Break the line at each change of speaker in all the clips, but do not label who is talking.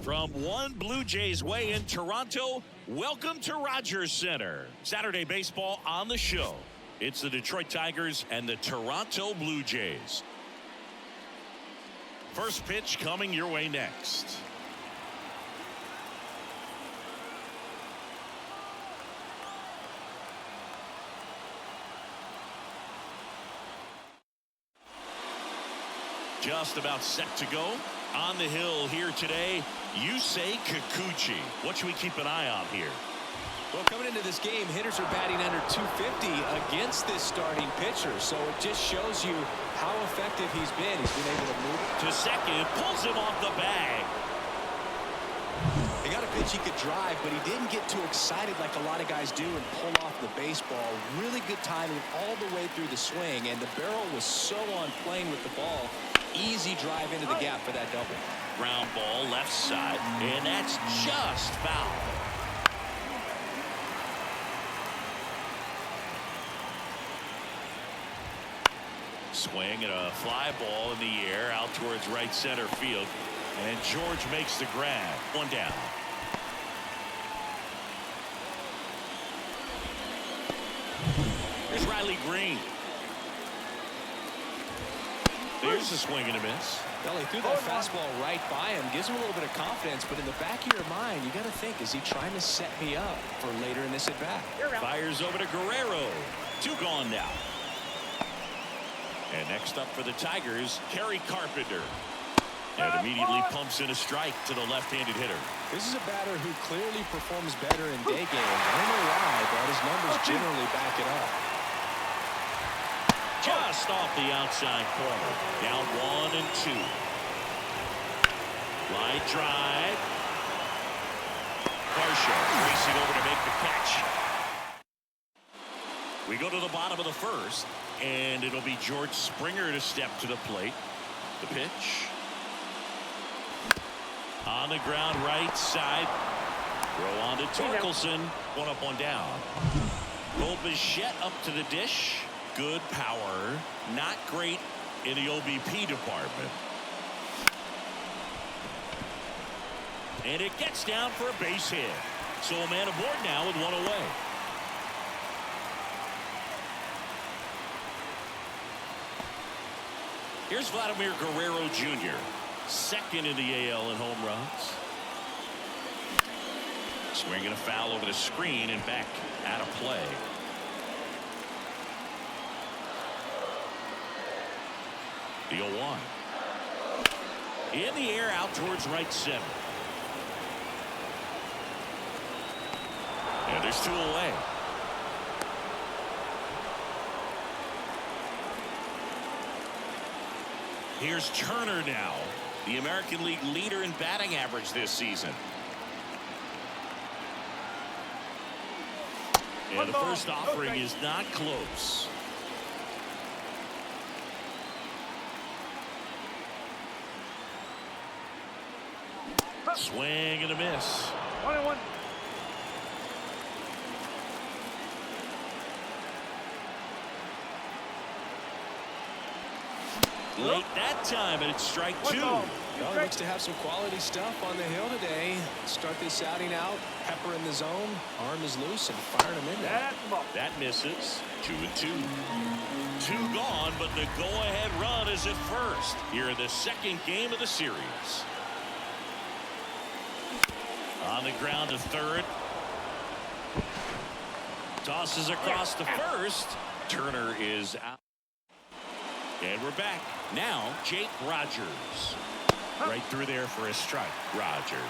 From one Blue Jays way in Toronto, welcome to Rogers Center. Saturday baseball on the show. It's the Detroit Tigers and the Toronto Blue Jays. First pitch coming your way next. Just about set to go. On the hill here today, Yusei Kikuchi. What should we keep an eye on here?
Well, coming into this game, hitters are batting under 250 against this starting pitcher. So it just shows you how effective he's been. He's been able to move
to second, pulls him off the bag.
He got a pitch he could drive, but he didn't get too excited like a lot of guys do and pull off the baseball. Really good timing all the way through the swing, and the barrel was so on plane with the ball. Easy drive into the gap for that double.
Ground ball left side, and that's just foul. Swing and a fly ball in the air out towards right center field, and George makes the grab. One down. Here's Riley Green. There's a swing and a miss.
Well, he threw that fastball right by him. Gives him a little bit of confidence, but in the back of your mind, you got to think, is he trying to set me up for later in this at-bat?
Fires over to Guerrero. 2 gone now. And next up for the Tigers, Kerry Carpenter. And immediately pumps in a strike to the left-handed hitter.
This is a batter who clearly performs better in day games. I don't know why, but his numbers generally back it up.
Just off the outside corner. Down 1 and 2. Line drive. Varsho racing over to make the catch. We go to the bottom of the first, and it'll be George Springer to step to the plate. The pitch. On the ground right side. Throw on to Torkelson. 1 up, 1 down. Bichette up to the dish. Good power, not great in the OBP department. And it gets down for a base hit. So a man aboard now with 1 away. Here's Vladimir Guerrero Jr., second in the AL in home runs. Swinging a foul over the screen and back out of play. The 0-1. In the air out towards right center. And there's 2 away. Here's Turner now, the American League leader in batting average this season. And the first offering is not close. Swing and a miss.
1-1.
Late that time, and it's strike 2.
Well, he looks to have some quality stuff on the hill today. Start this outing out. Pepper in the zone. Arm is loose and firing him in there.
That misses. 2 and 2. 2 gone, but the go-ahead run is at first here in the second game of the series. On the ground to third. Tosses across to first. Turner is out. And we're back. Now, Jake Rogers. Right through there for a strike. Rogers,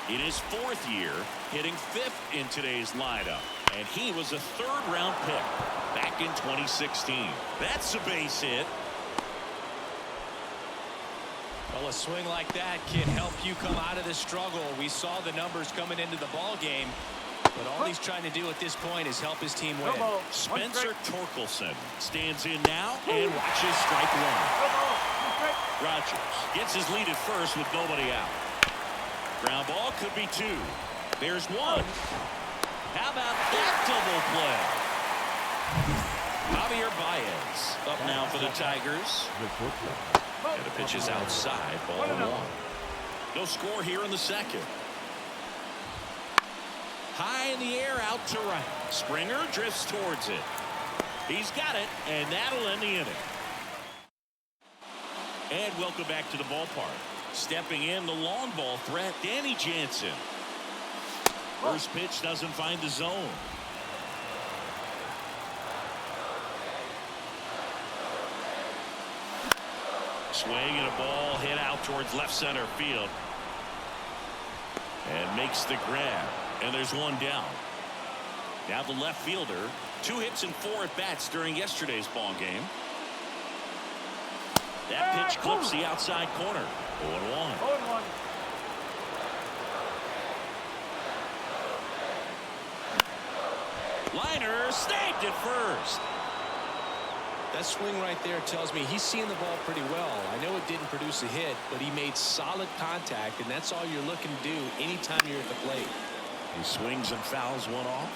in his 4th year, hitting 5th in today's lineup. And he was a 3rd-round pick back in 2016. That's a base hit.
Well, a swing like that can help you come out of the struggle. We saw the numbers coming into the ball game, but all he's trying to do at this point is help his team win.
Spencer Torkelson stands in now and watches strike 1. Rogers gets his lead at first with nobody out. Ground ball could be 2. There's 1. How about that double play? Javier Baez up now for the Tigers. And the pitch is outside, ball 1. No score here in the second. High in the air, out to right. Springer drifts towards it. He's got it, and that'll end the inning. And welcome back to the ballpark. Stepping in, the long ball threat, Danny Jansen. First pitch doesn't find the zone. Swing and a ball hit out towards left center field. And makes the grab. And there's one down. Now the left fielder. 2 hits and 4 at-bats during yesterday's ball game. That pitch clips the outside corner. 0-1. Liner snagged at first.
That swing right there tells me he's seeing the ball pretty well. I know it didn't produce a hit, but he made solid contact, and that's all you're looking to do anytime you're at the plate.
He swings and fouls one off.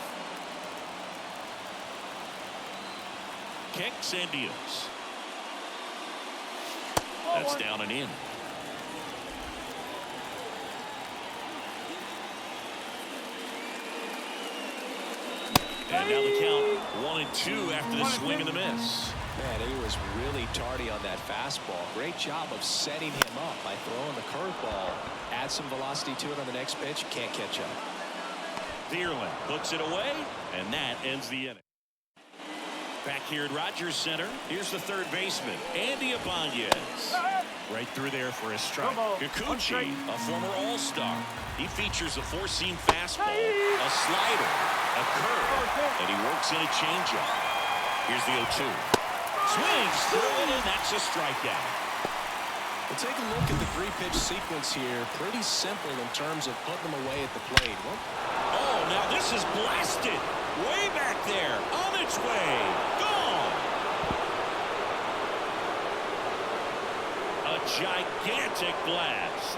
Kicks and deals. That's down and in. And now the count 1-2 after the swing and the miss.
Man, he was really tardy on that fastball. Great job of setting him up by throwing the curveball. Add some velocity to it on the next pitch. Can't catch up.
Vierling puts it away, and that ends the inning. Back here at Rogers Center, here's the third baseman, Andy Ibanez. Right through there for a strike. Kikuchi, a former All-Star. He features a 4-seam fastball, a slider, a curve, and he works in a changeup. Here's the 0-2. Swings through it, and that's a strikeout.
Well, take a look at the 3-pitch sequence here. Pretty simple in terms of putting them away at the plate.
Oh, now this is blasted. Way back there, on its way, gone. A gigantic blast.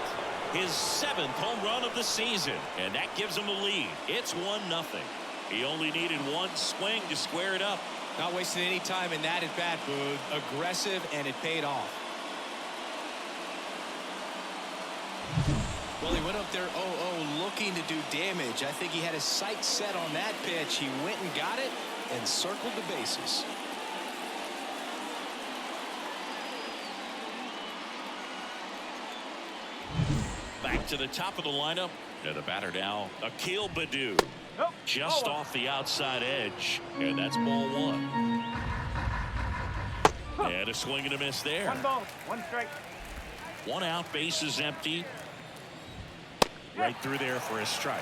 His 7th home run of the season, and that gives him the lead. It's 1-0. He only needed one swing to square it up.
Not wasting any time in that at bat, Boog. Aggressive, and it paid off. Well, he went up there 0-0 looking to do damage. I think he had his sights set on that pitch. He went and got it and circled the bases.
Back to the top of the lineup. And the batter now, Akil Baddoo. Just off the outside edge. And that's ball 1. And a swing and a miss there.
1 ball, 1 strike.
1 out, bases empty. Right through there for a strike.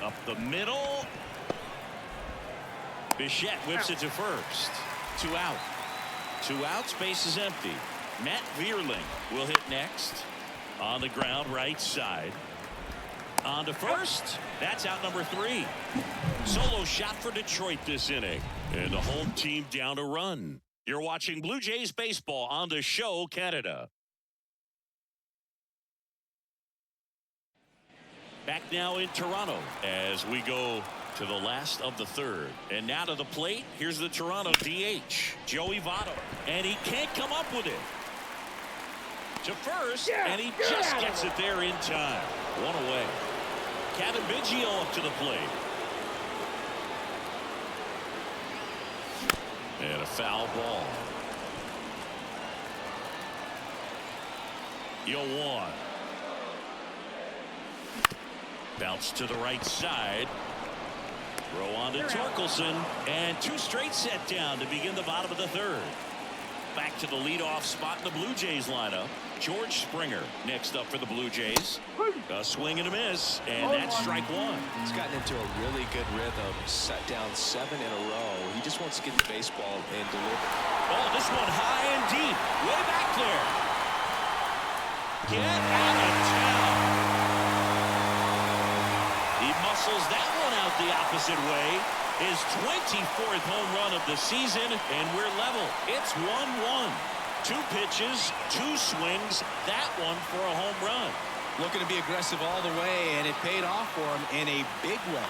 Up the middle. Bichette whips it to first. 2 out. 2 outs, base is empty. Matt Vierling will hit next. On the ground, right side. On to first. That's out number 3. Solo shot for Detroit this inning. And the home team down a run. You're watching Blue Jays baseball on the show, Canada. Back now in Toronto as we go to the last of the 3rd. And now to the plate. Here's the Toronto DH, Joey Votto. And he can't come up with it. To first, and he just gets it there in time. 1 away. Kevin Biggio up to the plate. And a foul ball. 0-1. Bounce to the right side. Throw on to Torkelson. And 2 straight set down to begin the bottom of the 3rd. Back to the leadoff spot in the Blue Jays lineup. George Springer next up for the Blue Jays. A swing and a miss, and that's strike 1.
He's gotten into a really good rhythm. Set down 7 in a row. He just wants to get the baseball and deliver.
Oh, this one high and deep. Way back there. Get out of town. He muscles that one out the opposite way. His 24th home run of the season, and we're level. It's 1-1. 2 pitches, 2 swings. That one for a home run.
Looking to be aggressive all the way, and it paid off for him in a big way.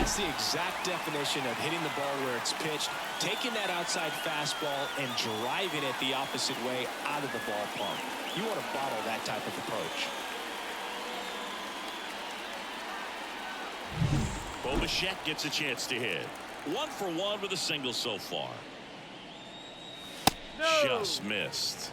That's the exact definition of hitting the ball where it's pitched, taking that outside fastball and driving it the opposite way out of the ballpark. You want to bottle that type of approach.
Bichette gets a chance to hit. 1 for 1 with a single so far. No. Just missed.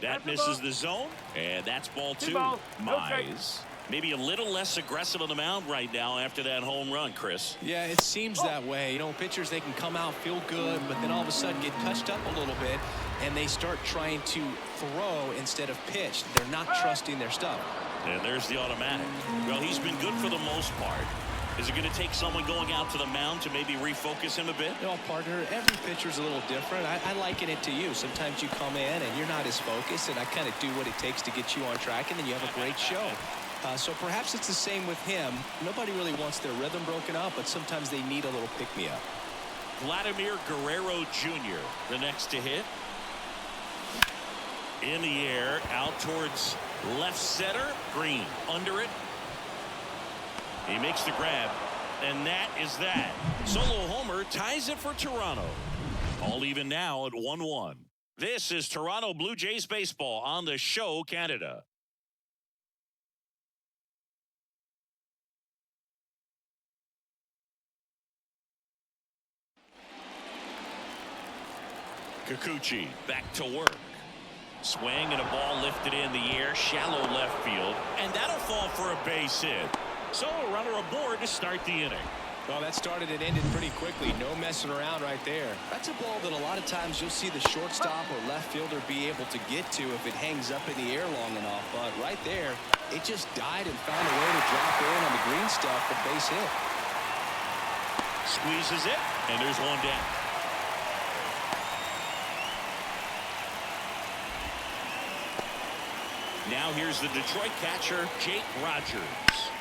That misses the zone, and that's ball 2. Mize. Maybe a little less aggressive on the mound right now after that home run, Chris.
Yeah, it seems that way. You know, pitchers, they can come out, feel good, but then all of a sudden get touched up a little bit, and they start trying to throw instead of pitch. They're not trusting their stuff.
And there's the automatic. Well, he's been good for the most part. Is it going to take someone going out to the mound to maybe refocus him a bit?
You know, partner, every pitcher's a little different. I liken it to you. Sometimes you come in and you're not as focused, and I kind of do what it takes to get you on track, and then you have a great show. So perhaps it's the same with him. Nobody really wants their rhythm broken up, but sometimes they need a little pick-me-up.
Vladimir Guerrero Jr., the next to hit. In the air, out towards left center. Green under it. He makes the grab, and that is that. Solo homer ties it for Toronto. All even now at 1-1. This is Toronto Blue Jays baseball on the show, Canada. Kikuchi back to work. Swing and a ball lifted in the air, shallow left field, and that'll fall for a base hit. So a runner aboard to start the inning.
Well, that started and ended pretty quickly. No messing around right there. That's a ball that a lot of times you'll see the shortstop or left fielder be able to get to if it hangs up in the air long enough. But right there, it just died and found a way to drop in on the green stuff for base hit.
Squeezes it, and there's one down. Now here's the Detroit catcher, Jake Rogers.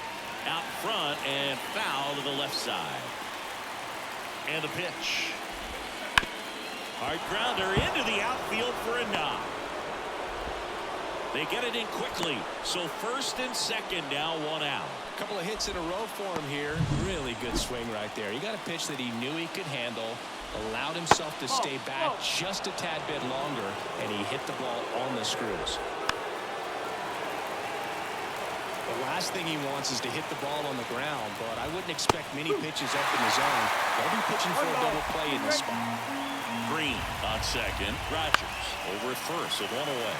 Out front and foul to the left side. And the pitch. Hard grounder into the outfield for a knock. They get it in quickly. So first and second, now 1 out.
A couple of hits in a row for him here. Really good swing right there. He got a pitch that he knew he could handle. Allowed himself to stay back just a tad bit longer. And he hit the ball on the screws. The last thing he wants is to hit the ball on the ground, but I wouldn't expect many pitches up in the zone. They'll be pitching for a double play in this spot.
Green on second. Rogers over at first with 1 away.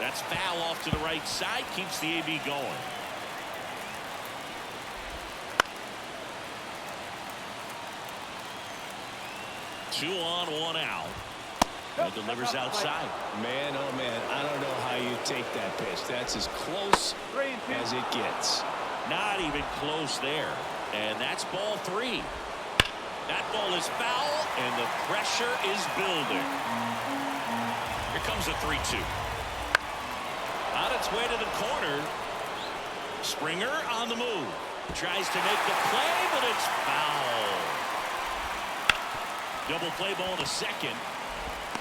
That's foul off to the right side. Keeps the AB going. Two on, 1 out. And delivers outside.
Man, oh man, I don't know how you take that pitch. That's as close as it gets.
Not even close there. And that's ball 3. That ball is foul, and the pressure is building. Here comes a 3-2. On its way to the corner. Springer on the move. Tries to make the play, but it's foul. Double play ball to second.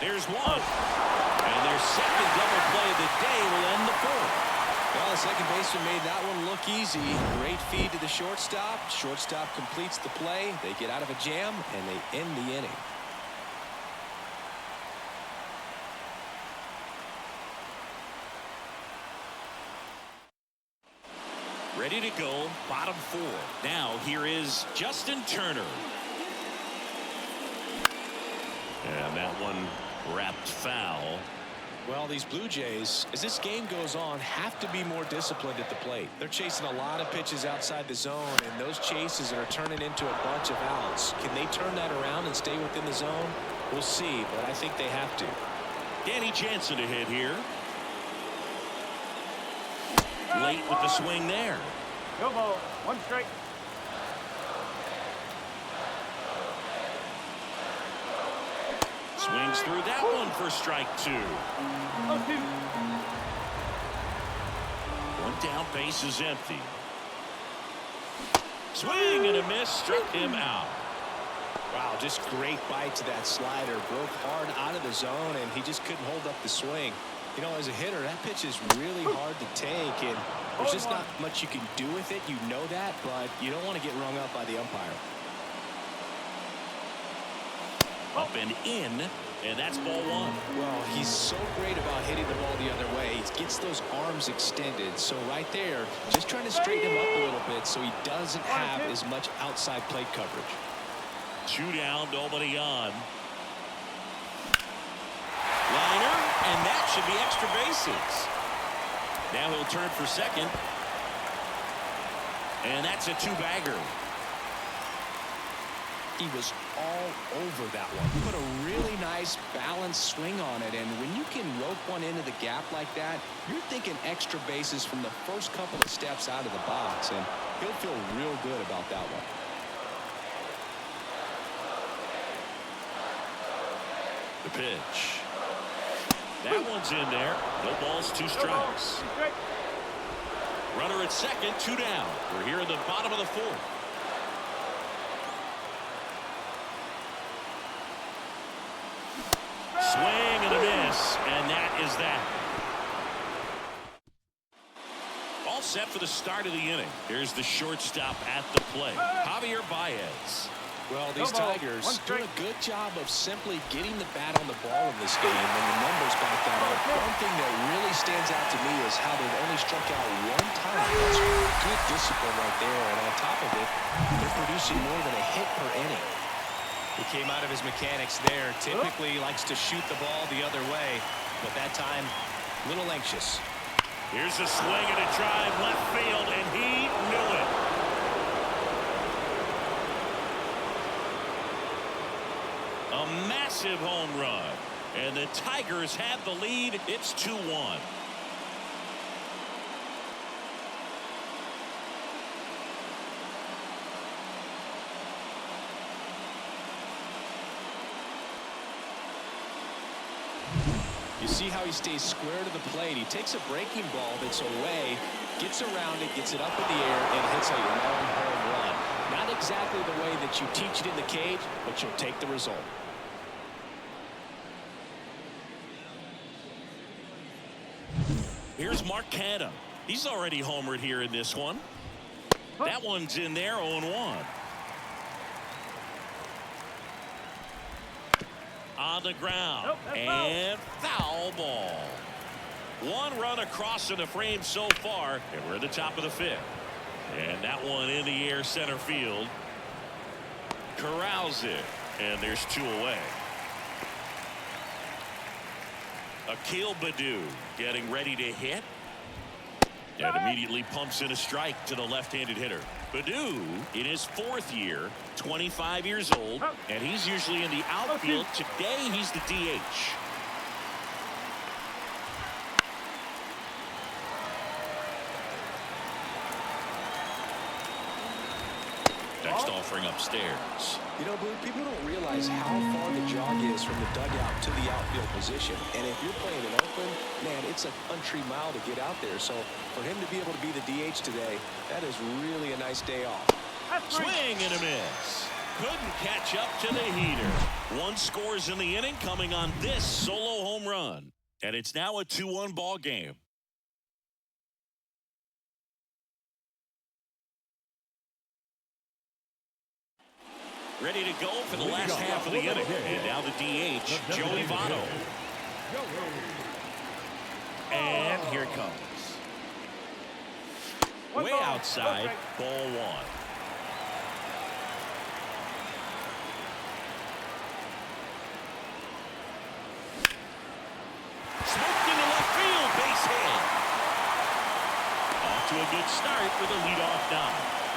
There's one. And their second double play of the day will end the 4th.
Well, the second baseman made that one look easy. Great feed to the shortstop. Shortstop completes the play. They get out of a jam, and they end the inning.
Ready to go, bottom 4. Now here is Justin Turner. And that one wrapped foul.
Well, these Blue Jays, as this game goes on, have to be more disciplined at the plate. They're chasing a lot of pitches outside the zone, and those chases are turning into a bunch of outs. Can they turn that around and stay within the zone? We'll see, but I think they have to.
Danny Jansen to hit here. Late with the swing there.
Go ball, 1 strike.
Swings through that one for strike 2. 1 down, base is empty. Swing and a miss, struck him out.
Wow, just great bite to that slider. Broke hard out of the zone, and he just couldn't hold up the swing. You know, as a hitter, that pitch is really hard to take, and there's just not much you can do with it. You know that, but you don't want to get rung up by the umpire.
Up and in, and that's ball one.
Well, he's so great about hitting the ball the other way. He gets those arms extended. So right there, just trying to straighten him up a little bit so he doesn't have as much outside plate coverage.
2 down, nobody on. Liner, and that should be extra bases. Now he'll turn for second. And that's a 2-bagger.
He was all over that one. Put a really nice balanced swing on it, and when you can rope one into the gap like that, you're thinking extra bases from the first couple of steps out of the box, and he'll feel real good about that one.
The pitch. That one's in there. No balls, 2 strikes. Runner at second, 2 down. We're here in the bottom of the 4th. Swing and a miss, and that is that. All set for the start of the inning. Here's the shortstop at the plate, Javier Baez.
Well, these Tigers doing a good job of simply getting the bat on the ball in this game, and the numbers back that up. One thing that really stands out to me is how they've only struck out 1 time. That's good discipline right there, and on top of it, they're producing more than a hit per inning. He came out of his mechanics there. Typically likes to shoot the ball the other way, but that time, a little anxious.
Here's a swing and a drive left field, and he knew it. A massive home run, and the Tigers have the lead. It's 2-1.
You see how he stays square to the plate. He takes a breaking ball that's away, gets around it, gets it up in the air, and hits a long home run. Not exactly the way that you teach it in the cage, but you'll take the result.
Here's Mark Canha. He's already homered here in this one. That one's in there, 0-1. On the ground, and foul ball. 1 run across in the frame so far, and we're at the top of the 5th. And that one in the air center field. Corrals it, and there's 2 away. Akil Baddoo getting ready to hit, and immediately pumps in a strike to the left-handed hitter. Baddoo in his 4th year, 25 years old, and he's usually in the outfield. Today he's the DH. Next offering upstairs.
You know, Blue, people don't realize how far the jog is from the dugout to the outfield position. And if you're playing in Oakland, man, it's a country mile to get out there. So for him to be able to be the DH today, that is really a nice day off.
Swing and a miss. Couldn't catch up to the heater. 1 scores in the inning coming on this solo home run. And it's now a 2-1 ball game. Ready to go for the last half of the inning. And now the DH, Joey Votto. And here it comes. Way outside, ball 1. Smoked into left field, base hit. Off to a good start with a leadoff knock.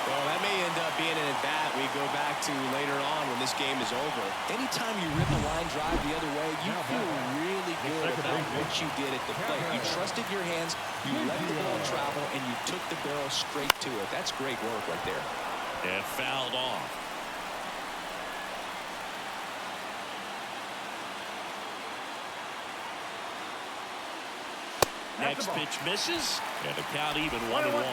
Well, that may end up being an at-bat we go back to later on when this game is over. Anytime you rip a line drive the other way, you feel really good about what you did at the plate. You trusted your hands, you let the ball travel, and you took the barrel straight to it. That's great work right there.
And fouled off. Next pitch misses, and the count even 1-1.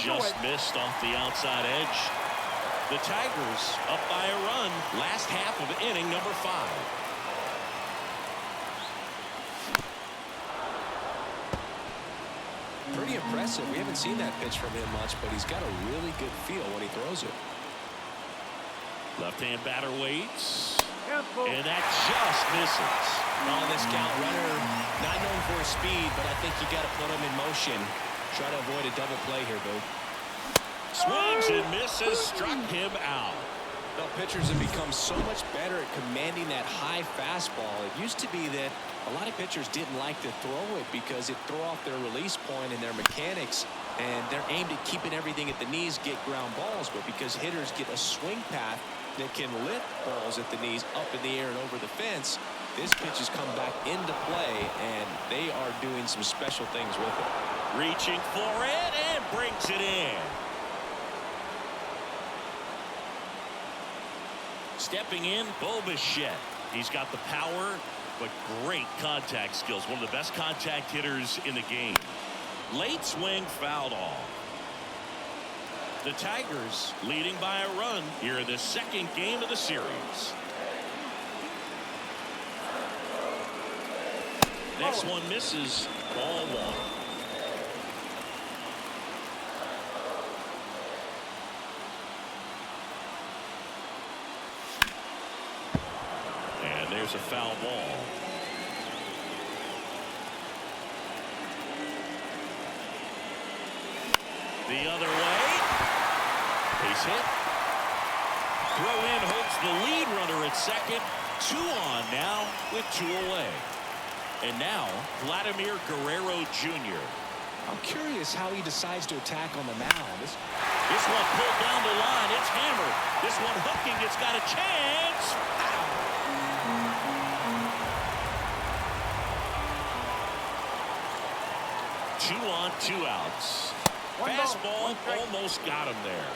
just missed off the outside edge. The Tigers up by a run. Last half of inning number 5.
Pretty impressive. We haven't seen that pitch from him much, but he's got a really good feel when he throws it.
Left-hand batter waits. And that just misses.
On this count, runner not known for his speed, but I think you got to put him in motion. Try to avoid a double play here, Boo.
Swings and misses, struck him out.
Well, pitchers have become so much better at commanding that high fastball. It used to be that a lot of pitchers didn't like to throw it because it threw off their release point and their mechanics, and they're aimed at keeping everything at the knees, get ground balls. But because hitters get a swing path that can lift balls at the knees up in the air and over the fence, this pitch has come back into play, and they are doing some special things with it.
Reaching for it and brings it in. Stepping in, Bichette. He's got the power, but great contact skills. One of the best contact hitters in the game. Late swing, fouled off. The Tigers leading by a run here in the second game of the series. Next one misses, ball 1. And there's a foul ball. The other way. Base hit. Throw in hopes the lead runner at second. 2 on now with 2 away. And now Vladimir Guerrero Jr.
I'm curious how he decides to attack on the mound.
This one pulled down the line. It's hammered. This one hooking. It's got a chance. Ow. 2 on, 2 outs. Fastball almost got him there.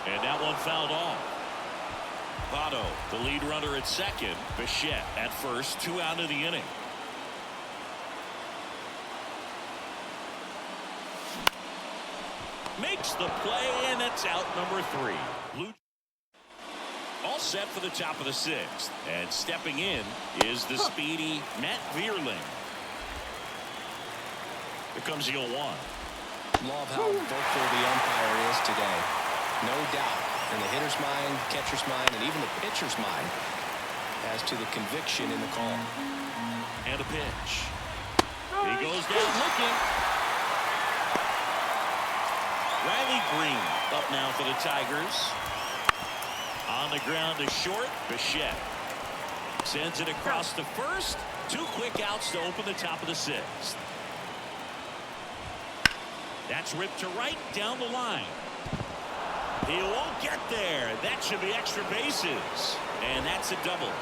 And that one fouled off. Votto, the lead runner at second. Bichette at first. 2 out of the inning. Makes the play, and that's out number 3. Blue all set for the top of the 6th. And stepping in is the speedy Matt Vierling. Here comes the 0-1.
Love how vocal the umpire is today. No doubt in the hitter's mind, catcher's mind, and even the pitcher's mind as to the conviction in the call.
And a pitch. He goes down looking. Riley Green up now for the Tigers. On the ground to short. Bichette sends it across to first. 2 quick outs to open the top of the 6th. That's ripped to right down the line. He won't get there. That should be extra bases. And that's a double.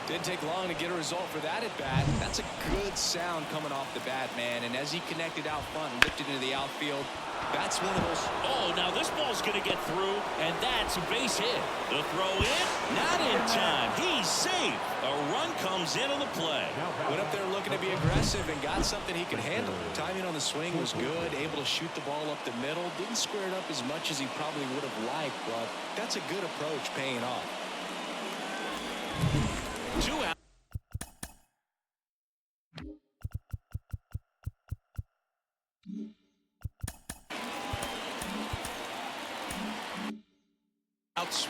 Didn't take long to get a result for that at bat. That's a good sound coming off the bat, man. And as he connected out front and lifted into the outfield, that's one of those.
Oh, now this ball's going to get through, and that's a base hit. The throw in, not in time. He's safe. A run comes in on the play.
Went up there looking to be aggressive and got something he could handle. Timing on the swing was good. Able to shoot the ball up the middle. Didn't square it up as much as he probably would have liked, but that's a good approach paying off.
2 out.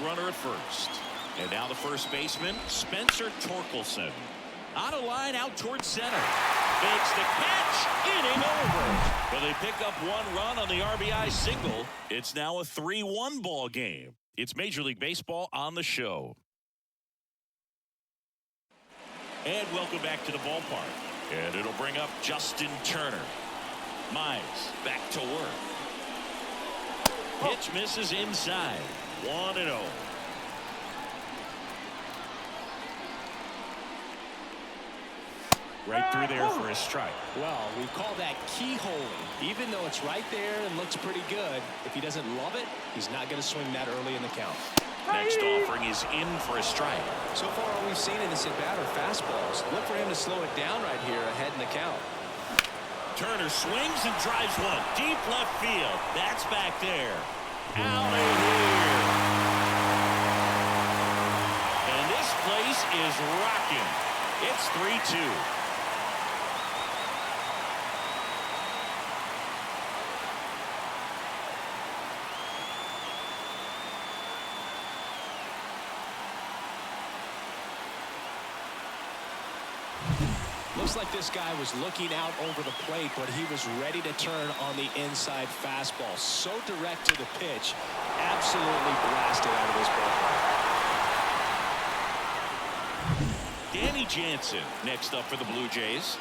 Runner at first. And now the first baseman, Spencer Torkelson. On a line out towards center. Makes the catch. Inning over. But they pick up 1 run on the RBI single. It's now a 3-1 ball game. It's Major League Baseball on the show. And welcome back to the ballpark. And it'll bring up Justin Turner. Mize back to work. Pitch misses inside. 1-0. Right through there for a strike.
Well, we call that keyholing. Even though it's right there and looks pretty good, if he doesn't love it, he's not going to swing that early in the count.
Next offering is in for a strike.
So far, all we've seen in this at-bat are fastballs. Look for him to slow it down right here ahead in the count.
Turner swings and drives one. Deep left field. That's back there. Out of here. And this place is rocking. It's 3-2.
Looks like this guy was looking out over the plate, but he was ready to turn on the inside fastball. So direct to the pitch. Absolutely blasted out of this ballpark.
Danny Jansen next up for the Blue Jays.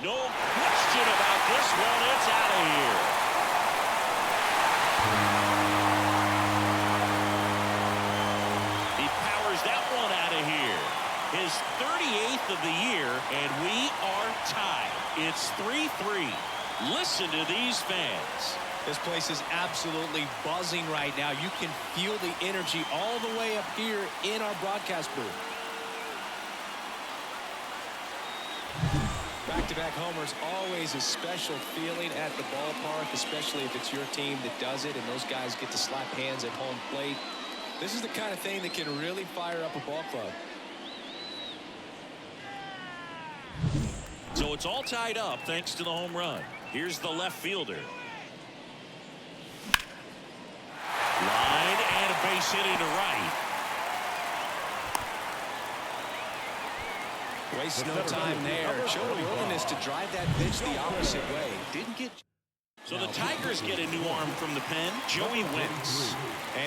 No question about this one. It's out of here. He powers that one out of here. His 38th of the year, and we are tied. It's 3-3. Listen to these fans.
This place is absolutely buzzing right now. You can feel the energy all the way up here in our broadcast booth. Back-to-back homers, always a special feeling at the ballpark, especially if it's your team that does it and those guys get to slap hands at home plate. This is the kind of thing that can really fire up a ball club.
So it's all tied up thanks to the home run. Here's the left fielder. Line and a base hit into right.
Waste no time there. Showed a willingness to drive that pitch the opposite way. Didn't get.
So the Tigers get a new arm from the pen, Joey Wentz.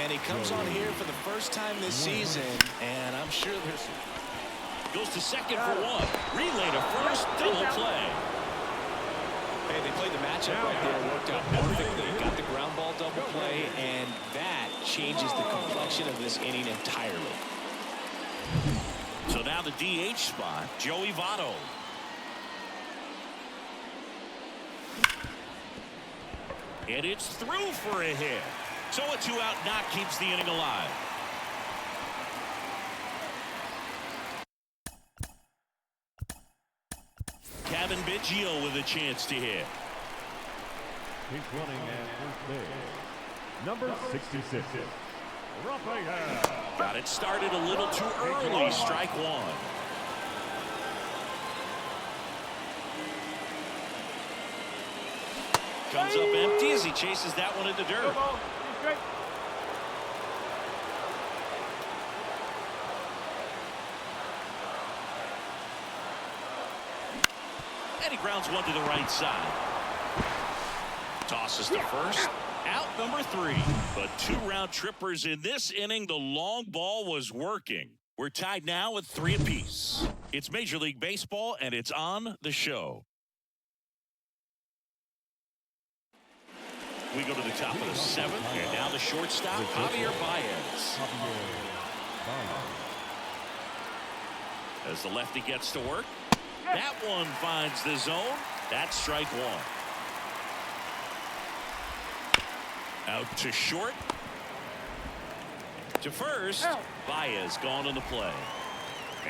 And he comes on here for the first time this season, and I'm sure there's.
Goes to second for one. Relay to first. Double play.
Hey, they played the matchup right there. Worked out perfectly. Got the ground ball double play, and that changes the complexion of this inning entirely.
So now the DH spot, Joey Votto. And it's through for a hit. So a two-out knock keeps the inning alive. Kevin Biggio with a chance to hit.
He's running at first base. Number 66. Raphael.
Got it started a little too early. Strike one. Comes up empty as he chases that one in the dirt. And he grounds one to the right side. Tosses to first. Out number 3. But 2 round trippers in this inning. The long ball was working. We're tied now with 3 apiece. It's Major League Baseball, and it's on the show. We go to the top of the 7th, and now the shortstop, Javier Baez. As the lefty gets to work, that one finds the zone. That's strike 1. Out to short. To first. Baez gone on the play.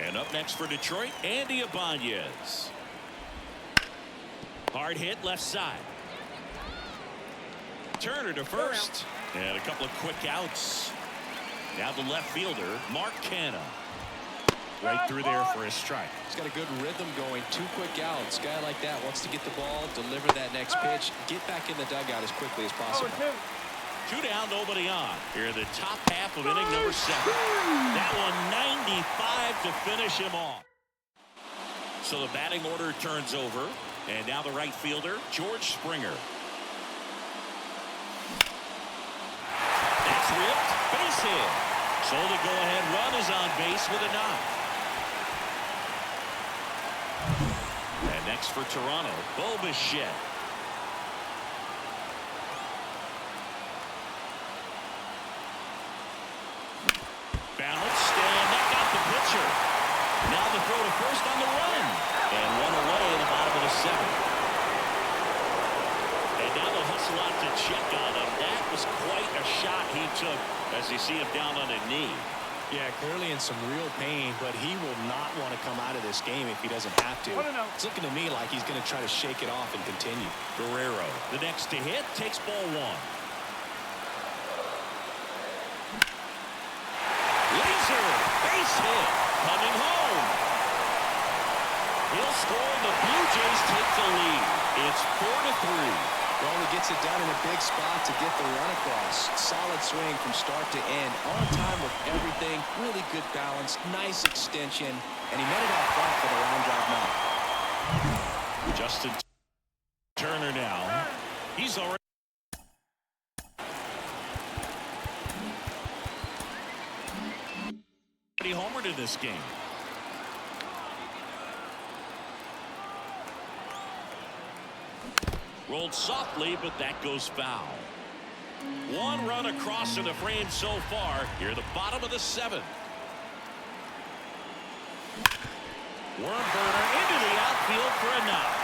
And up next for Detroit, Andy Ibanez. Hard hit left side. Turner to first. And a couple of quick outs. Now the left fielder, Mark Canha. Right through there for a strike.
He's got a good rhythm going. 2 quick outs. Guy like that wants to get the ball, deliver that next pitch, get back in the dugout as quickly as possible.
2 down, nobody on. Here in the top half of inning number 7. That one 95 to finish him off. So the batting order turns over. And now the right fielder, George Springer. That's ripped. Base hit. So the go-ahead run is on base with a knock. And next for Toronto, Bo Bichette. Balanced, and that got the pitcher. Now the throw to first on the run. And one away in the bottom of the 7th. And now the costs a lot to check on him. That was quite a shot he took as you see him down on a knee.
Yeah, clearly in some real pain, but he will not want to come out of this game if he doesn't have to. It's looking to me like he's going to try to shake it off and continue.
Guerrero, the next to hit, takes ball one. Laser, base hit, coming home. He'll score. The Blue Jays take the lead. It's 4-3.
Well, he gets it done in a big spot to get the run across. Solid swing from start to end. On time with everything. Really good balance. Nice extension. And he met it out front for the line drive knock.
Justin Turner now. He's already. He homered in this game. Rolled softly, but that goes foul. One run across in the frame so far. Here at the bottom of the seventh. Worm burner into the outfield for a knock.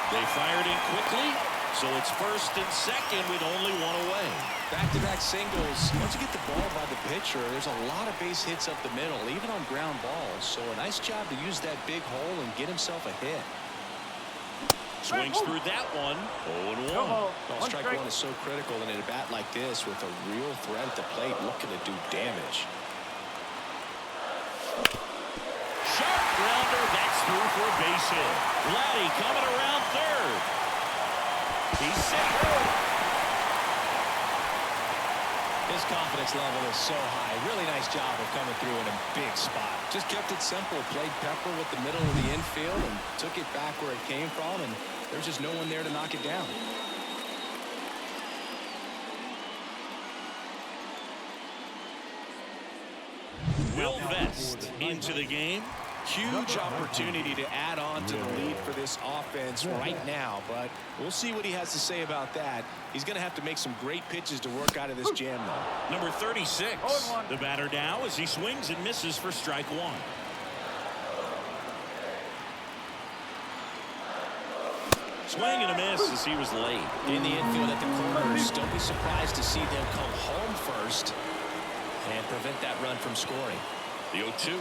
They fired in quickly, so it's first and second with only one away.
Back-to-back singles. Once you get the ball by the pitcher, there's a lot of base hits up the middle, even on ground balls. So a nice job to use that big hole and get himself a hit.
Swings through that one. 0-1.
Well, strike one is so critical in a bat like this with a real threat at the plate looking to do damage.
Sharp grounder. That's through for a base hit. Vladdy coming around third. He's safe.
His confidence level is so high. Really nice job of coming through in a big spot. Just kept it simple. Played pepper with the middle of the infield and took it back where it came from, and there's just no one there to knock it down.
Will Vest into the game.
Huge opportunity to add on to the lead for this offense right now, but we'll see what he has to say about that. He's going to have to make some great pitches to work out of this jam, though.
Number 36. The batter now as he swings and misses for strike one. Swing and a miss as he was late.
In the infield at the corners, don't be surprised to see them come home first and prevent that run from scoring.
The 0-2.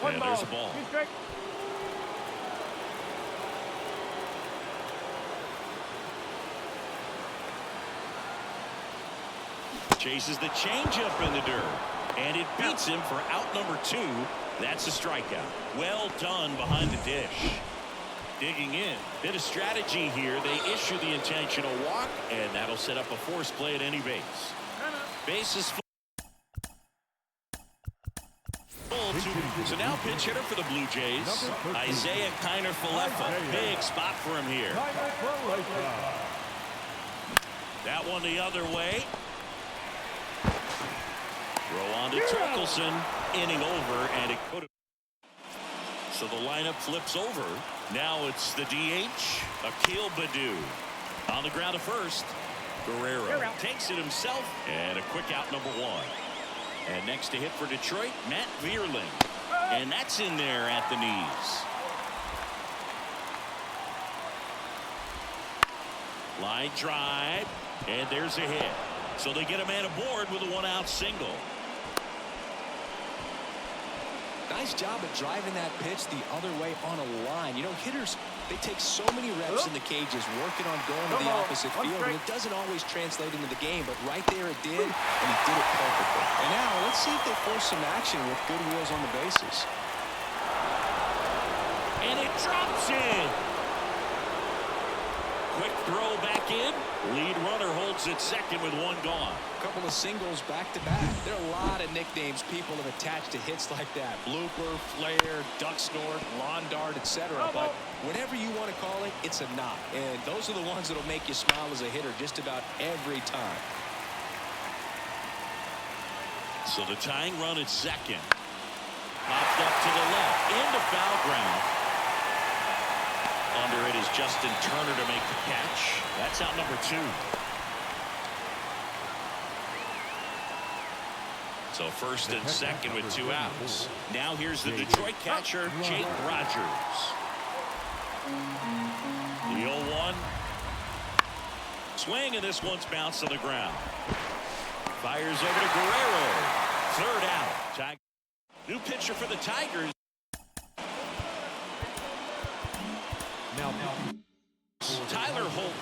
And there's a ball. Chases the changeup in the dirt. And it beats him for out number 2. That's a strikeout. Well done behind the dish. Digging in. Bit of strategy here. They issue the intentional walk, and that'll set up a force play at any base. Base is full. So now pinch hitter for the Blue Jays, Isaiah Kiner-Falefa. Big spot for him here. That one the other way. Throw on to Torkelson. Inning over, and it could have. So the lineup flips over. Now it's the DH, Akil Baddoo. On the ground at first. Guerrero takes it himself, and a quick out number 1. And next to hit for Detroit, Matt Vierling. And that's in there at the knees. Line drive, and there's a hit. So they get a man aboard with a 1-out single.
Nice job at driving that pitch the other way on a line. You know, hitters, they take so many reps in the cages working on going to the opposite field, and it doesn't always translate into the game, but right there it did, and he did it perfectly. And now let's see if they force some action with good wheels on the bases.
And it drops in. Quick throw back in. Lead runner holds it second with 1 gone.
A couple of singles back to back. There are a lot of nicknames people have attached to hits like that. Blooper, flare, duck snort, lawn dart, etc. But whatever you want to call it, it's a knock. And those are the ones that'll make you smile as a hitter just about every time.
So the tying run at second. Popped up to the left. Into foul ground. Under it is Justin Turner to make the catch. That's out number 2. So first and second with 2 outs. Now here's the Detroit catcher, Jake Rogers. The 0-1. swing, and this one's bounced to the ground. Fires over to Guerrero. Third out. New pitcher for the Tigers.
Now,
Tyler Holt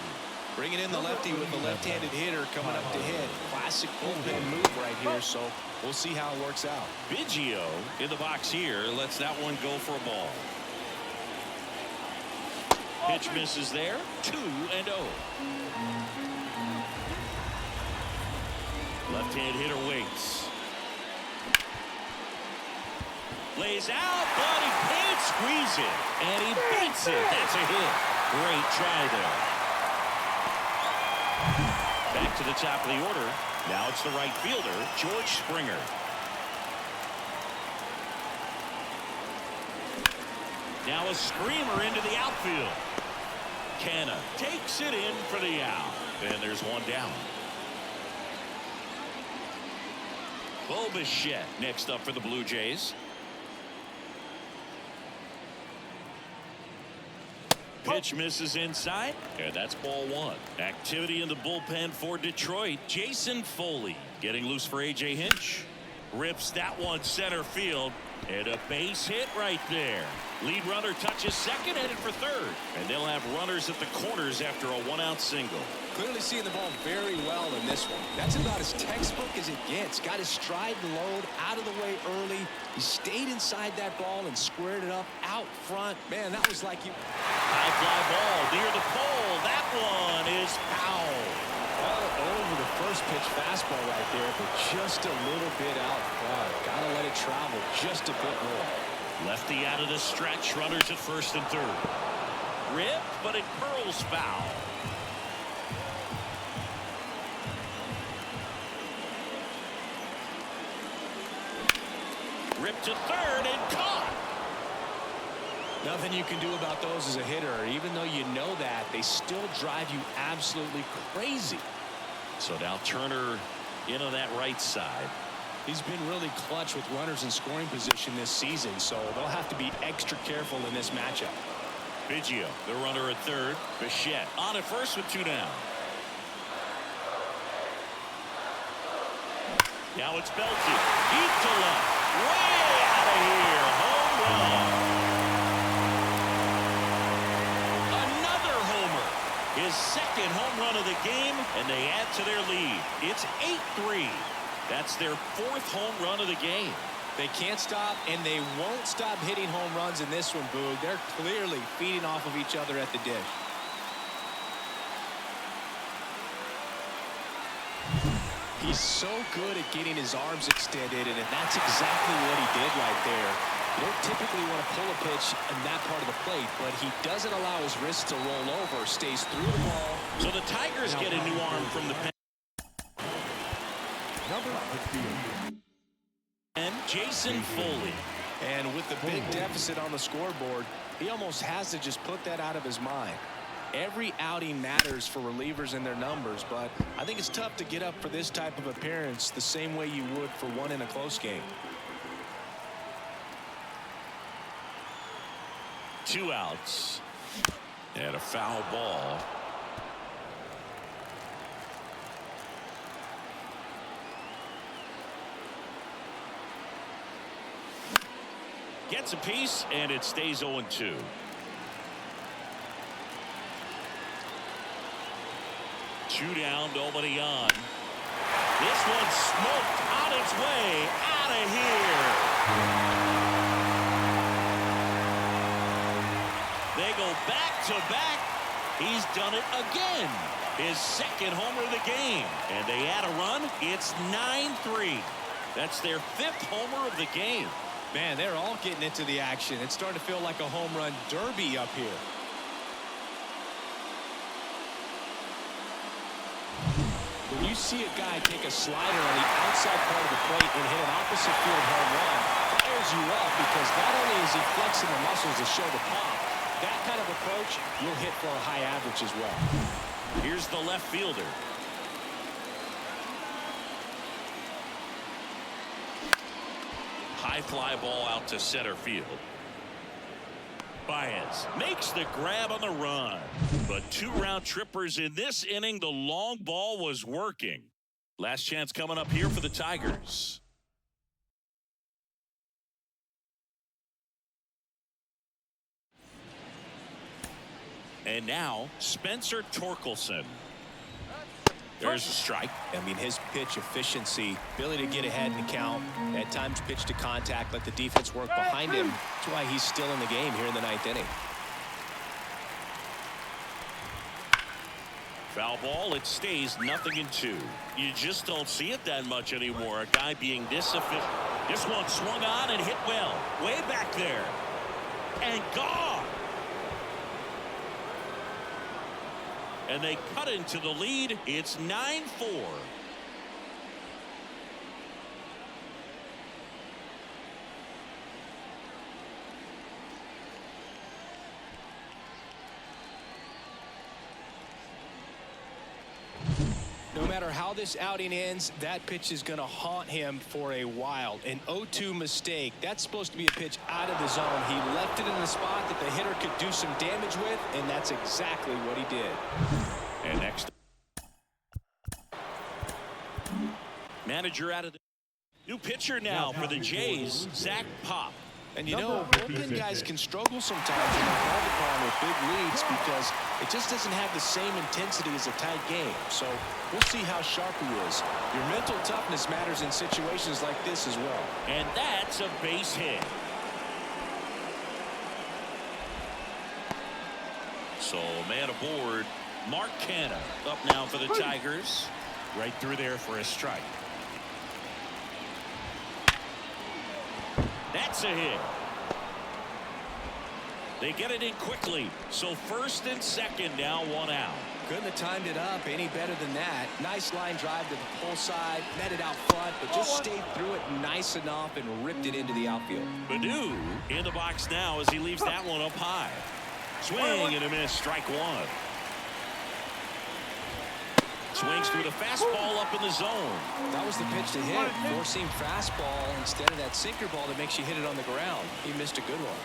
bringing in the lefty with the left-handed hitter coming up to hit. Classic bullpen move right here, so we'll see how it works out.
Biggio in the box here lets that one go for a ball. Pitch misses there. 2-0. Left-hand hitter waits. Lays out, but he can't squeeze it. And he beats it. That's a hit. Great try there. Back to the top of the order. Now it's the right fielder, George Springer. Now a screamer into the outfield. Canha takes it in for the out. And there's one down. Bichette next up for the Blue Jays. Pitch misses inside, and that's ball one. Activity in the bullpen for Detroit. Jason Foley getting loose for A.J. Hinch. Rips that one center field, and a base hit right there. Lead runner touches second, headed for third. And they'll have runners at the corners after a one-out single.
Clearly seeing the ball very well in this one. That's about as textbook as it gets. Got his stride and load out of the way early. He stayed inside that ball and squared it up out front. Man, that was like you.
High fly ball near the pole. That one is foul.
All over the first pitch fastball right there, but just a little bit out front. Gotta let it travel just a bit more.
Lefty out of the stretch. Runners at first and third. Ripped, but it curls foul. Ripped to third and caught.
Nothing you can do about those as a hitter. Even though you know that, they still drive you absolutely crazy.
So now Turner in on that right side.
He's been really clutch with runners in scoring position this season, so they'll have to be extra careful in this matchup.
Biggio, the runner at third. Bichette on at first with two down. Now it's belted. Deep to left. Way out of here. Home run. Another homer. His second home run of the game, and they add to their lead. It's 8-3. That's their fourth home run of the game.
They can't stop, and they won't stop hitting home runs in this one, Boog. They're clearly feeding off of each other at the dish. He's so good at getting his arms extended, and that's exactly what he did right there. You don't typically want to pull a pitch in that part of the plate, but he doesn't allow his wrist to roll over, stays through the ball.
So the Tigers get a new arm from the pen.
number 15.
And Jason Foley.
And with the big deficit on the scoreboard, he almost has to just put that out of his mind. Every outing matters for relievers and their numbers, but I think it's tough to get up for this type of appearance the same way you would for one in a close game.
2 outs. And a foul ball. Gets a piece, and it stays 0-2. Two down, nobody on. This one smoked on its way out of here. They go back to back. He's done it again. His second homer of the game. And they add a run. It's 9-3. That's their 5th homer of the game.
Man, they're all getting into the action. It's starting to feel like a home run derby up here. When you see a guy take a slider on the outside part of the plate and hit an opposite field home run, it fires you up because not only is he flexing the muscles to show the pop, that kind of approach you'll hit for a high average as well.
Here's the left fielder. High fly ball out to center field. Baez makes the grab on the run. But 2 round trippers in this inning. The long ball was working. Last chance coming up here for the Tigers. And now Spencer Torkelson. There's a strike.
I mean, his pitch efficiency, ability to get ahead in the count, at times pitch to contact, let the defense work behind him. That's why he's still in the game here in the 9th inning.
Foul ball. It stays 0-2. You just don't see it that much anymore. A guy being this efficient. This one swung on and hit well. Way back there. And gone. And they cut into the lead. It's 9-4.
No matter how this outing ends, that pitch is going to haunt him for a while. An 0-2 mistake. That's supposed to be a pitch out of the zone. He left it in the spot that the hitter could do some damage with, and that's exactly what he did.
And next, manager out of the new pitcher now for the Jays, Zach Pop.
And you know, bullpen guys can struggle sometimes in the ball department with big leads because it just doesn't have the same intensity as a tight game. So we'll see how sharp he is. Your mental toughness matters in situations like this as well.
And that's a base hit. So man aboard, Mark Canha up now for the Tigers. Right through there for a strike. That's a hit. They get it in quickly. So first and second, now 1 out.
Couldn't have timed it up any better than that. Nice line drive to the pull side, met it out front, but just stayed through it nice enough and ripped it into the outfield.
Baddoo in the box now as he leaves that one up high. Swing and a miss, strike 1. Swings through the fastball up in the zone.
That was the pitch to hit. Four-seam fastball instead of that sinker ball that makes you hit it on the ground. He missed a good one.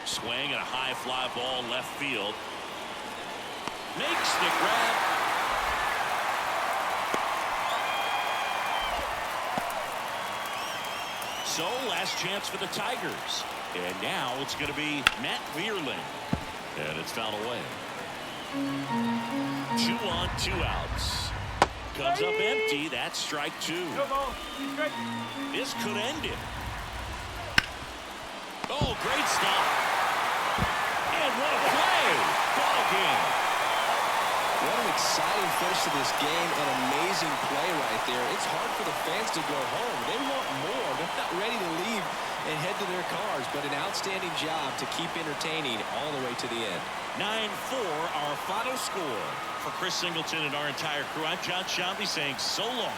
Swing and a high fly ball left field. Makes the grab. So last chance for the Tigers. And now it's going to be Matt Vierling. And it's fouled away. 2 on, 2 outs. Comes up empty. That's strike 2. This could end it. Oh, great stop. And what a play. Ball game.
What an exciting finish to this game. An amazing play right there. It's hard for the fans to go home. They want more. They're not ready to leave and head to their cars, but an outstanding job to keep entertaining all the way to the end.
9-4, our final score. For Chris Singleton and our entire crew, I'm John Shambi saying so long.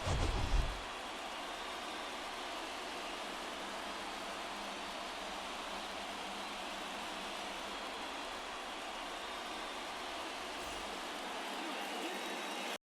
You